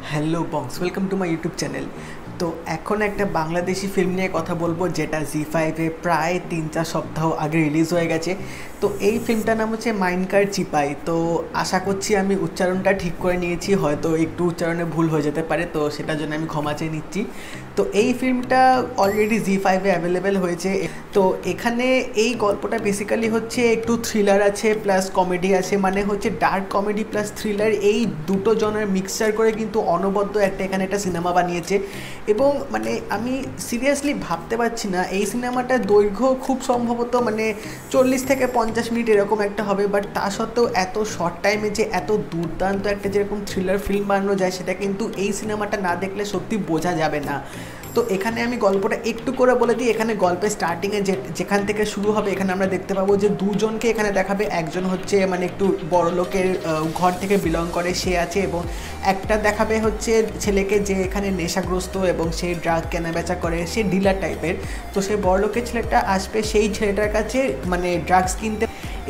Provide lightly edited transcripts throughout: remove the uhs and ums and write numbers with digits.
Hello box, welcome to my YouTube channel. তো এখন একটা বাংলাদেশি ফিল্ম নিয়ে কথা বলবো, যেটা জি5-এ প্রায় 3-4 সপ্তাহ আগে রিলিজ হয়ে গেছে। তো এই ফিল্মটার নাম হচ্ছে মাইনকার চিপাই। তো আশা করছি আমি উচ্চারণটা ঠিক করে নিয়েছি, হয়তো একটু উচ্চারণে ভুল হয়ে যেতে পারে, তো সেটার জন্য আমি ক্ষমা চেয়ে নিচ্ছি। তো এই ফিল্মটা অলরেডি জি5-এ অ্যাভেলেবেল হয়েছে। তো এখানে এই গল্পটা বেসিক্যালি হচ্ছে একটু থ্রিলার আছে প্লাস কমেডি আছে, মানে হচ্ছে ডার্ক কমেডি প্লাস থ্রিলার, এই দুটো জনের মিক্সচার করে কিন্তু অনবদ্য এখানে একটা সিনেমা বানিয়েছে। এবং মানে আমি সিরিয়াসলি ভাবতে পারছি না এই সিনেমাটার দৈর্ঘ্য খুব সম্ভবত মানে 40 থেকে 50 মিনিট এরকম একটা হবে, বাট তা সত্ত্বেও এত শর্ট টাইমে যে এত দুর্দান্ত একটা যেরকম থ্রিলার ফিল্ম বানানো যায়, সেটা কিন্তু এই সিনেমাটা না দেখলে সত্যি বোঝা যাবে না। তো এখানে আমি গল্পটা একটু করে বলে দিই। এখানে গল্পের স্টার্টিংয়ে যেখান থেকে শুরু হবে, এখানে আমরা দেখতে পাবো যে দুজনকে এখানে দেখাবে। একজন হচ্ছে মানে একটু বড় লোকের ঘর থেকে বিলং করে, সে আছে, এবং একটা দেখাবে হচ্ছে ছেলেকে যে এখানে নেশাগ্রস্ত এবং সে ড্রাগ কেনাবেচা করে, সে ডিলার টাইপের। তো সে বড় লোকের ছেলেটা আসবে সেই ছেলেটার কাছে মানে ড্রাগস কিনতে।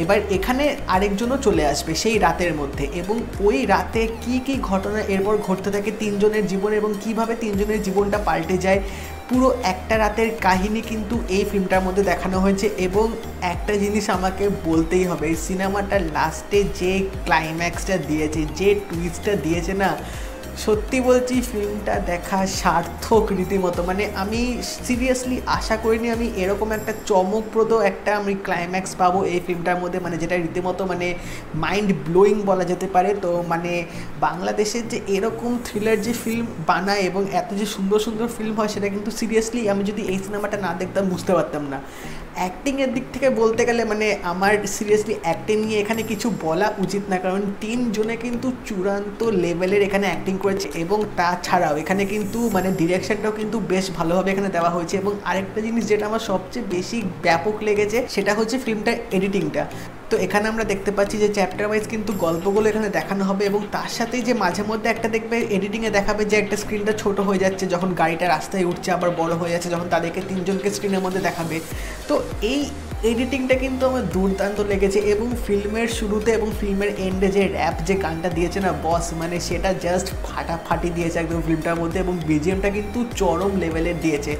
এবার এখানে আরেকজনও চলে আসবে সেই রাতের মধ্যে, এবং ওই রাতে কি কি ঘটনা এরপর ঘটতে থাকে তিনজনের জীবনে, এবং কিভাবে তিনজনের জীবনটা পাল্টে যায়, পুরো একটা রাতের কাহিনী কিন্তু এই ফিল্মটার মধ্যে দেখানো হয়েছে। এবং একটা জিনিস আমাকে বলতেই হবে, এই সিনেমাটার লাস্টে যে ক্লাইম্যাক্সটা দিয়েছে, যে টুইস্টটা দিয়েছে না, সত্যি বলছি ফিল্মটা দেখা সার্থক রীতিমতো। মানে আমি সিরিয়াসলি আশা করিনি আমি এরকম একটা চমকপ্রদ একটা আমি ক্লাইম্যাক্স পাবো এই ফিল্মটার মধ্যে, মানে যেটা রীতিমতো মানে মাইন্ড ব্লোয়িং বলা যেতে পারে। তো মানে বাংলাদেশের যে এরকম থ্রিলার যে ফিল্ম বানায় এবং এত যে সুন্দর সুন্দর ফিল্ম হয়, সেটা কিন্তু সিরিয়াসলি আমি যদি এই সিনেমাটা না দেখতাম বুঝতে পারতাম না। অ্যাক্টিংয়ের দিক থেকে বলতে গেলে মানে আমার সিরিয়াসলি অ্যাক্টিং নিয়ে এখানে কিছু বলা উচিত না, কারণ তিনজনে কিন্তু চূড়ান্ত লেভেলের এখানে অ্যাক্টিং করেছে। এবং তাছাড়াও এখানে কিন্তু মানে ডিরেকশনটাও কিন্তু বেশ ভালোভাবে এখানে দেওয়া হয়েছে। এবং আরেকটা জিনিস যেটা আমার সবচেয়ে বেশি ব্যাপক লেগেছে, সেটা হচ্ছে ফিল্মটার এডিটিংটা। তো এখানে আমরা দেখতে পাচ্ছি যে চ্যাপ্টার ওয়াইজ কিন্তু গল্পগুলো এখানে দেখানো হবে, এবং তার সাথেই যে মাঝে মধ্যে একটা দেখবে এডিটিংয়ে দেখাবে যে একটা স্ক্রিনটা ছোট হয়ে যাচ্ছে যখন গাড়িটা রাস্তায় উঠছে, আবার বড় হয়ে যাচ্ছে যখন তাদেরকে তিনজনকে স্ক্রিনের মধ্যে দেখাবে। তো এই এডিটিংটা কিন্তু আমার দুর্দান্ত লেগেছে। এবং ফিল্মের শুরুতে এবং ফিল্মের এন্ডে যে র্যাপ যে গানটা দিয়েছে না বস, মানে সেটা জাস্ট ফাটাফাটি দিয়েছে একদম ফিল্মটার মধ্যে, এবং বিজিএমটা কিন্তু চরম লেভেলের দিয়েছে।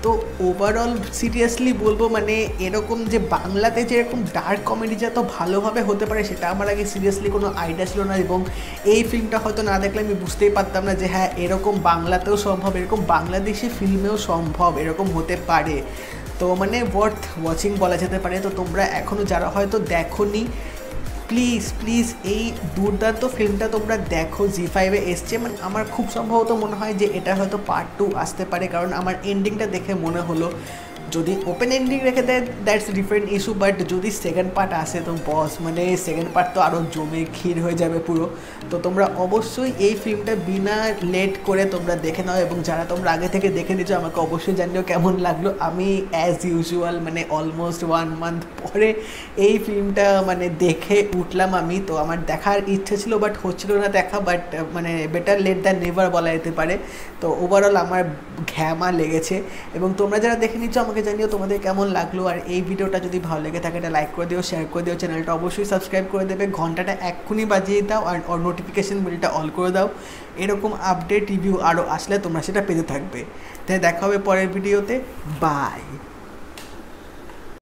তো ওভারঅল সিরিয়াসলি বলবো মানে এরকম যে বাংলাতে যেরকম ডার্ক কমেডি যে এত ভালোভাবে হতে পারে, সেটা আমার আগে সিরিয়াসলি কোনো আইডিয়া ছিল না। এবং এই ফিল্মটা হয়তো না দেখলে আমি বুঝতেই পারতাম না যে হ্যাঁ এরকম বাংলাতেও সম্ভব, এরকম বাংলাদেশি ফিল্মেও সম্ভব, এরকম হতে পারে। তো মানে ওয়ার্থ ওয়াচিং বলা যেতে পারে। তো তোমরা এখনও যারা হয়তো দেখোনি, প্লিজ প্লিজ এই দুর্দান্ত ফিল্মটা তোমরা দেখো। জি5-এ এসছে, মানে আমার খুব সম্ভবত মনে হয় যে এটা হয়তো পার্ট 2 আসতে পারে, কারণ আমার এন্ডিংটা দেখে মনে হলো যদি ওপেন এন্ডিং রেখে দেয় দ্যাটস ডিফারেন্ট ইস্যু, বাট যদি সেকেন্ড পার্ট আসে তো বস মানে সেকেন্ড পার্ট তো আরও জমে ক্ষীর হয়ে যাবে পুরো। তো তোমরা অবশ্যই এই ফিল্মটা বিনা লেট করে তোমরা দেখে নাও, এবং যারা তোমরা আগে থেকে দেখে নিচ্ছ আমাকে অবশ্যই জানিও কেমন লাগলো। আমি অ্যাজ ইউজুয়াল মানে অলমোস্ট 1 মান্থ পরে এই ফিল্মটা মানে দেখে উঠলাম আমি। তো আমার দেখার ইচ্ছে ছিল বাট হচ্ছিল না দেখা, বাট মানে বেটার লেট দ্যান নেভার বলা যেতে পারে। তো ওভারঅল আমার ঘ্যামা লেগেছে। এবং তোমরা যারা দেখে নিচ্ছ আমাকে জানিও তোমাদের কেমন লাগলো। আর এই ভিডিওটা যদি ভালো লেগে থাকে এটা লাইক করে দিও, শেয়ার করে দিও, চ্যানেলটা অবশ্যই সাবস্ক্রাইব করে দেবে, ঘন্টাটা এক্ষুনি বাজিয়ে দাও, আর নোটিফিকেশন বেলটা অল করে দাও। এরকম আপডেট রিভিউ আরও আসলে তোমরা সেটা পেতে থাকবে। তাই দেখা হবে পরের ভিডিওতে। বাই।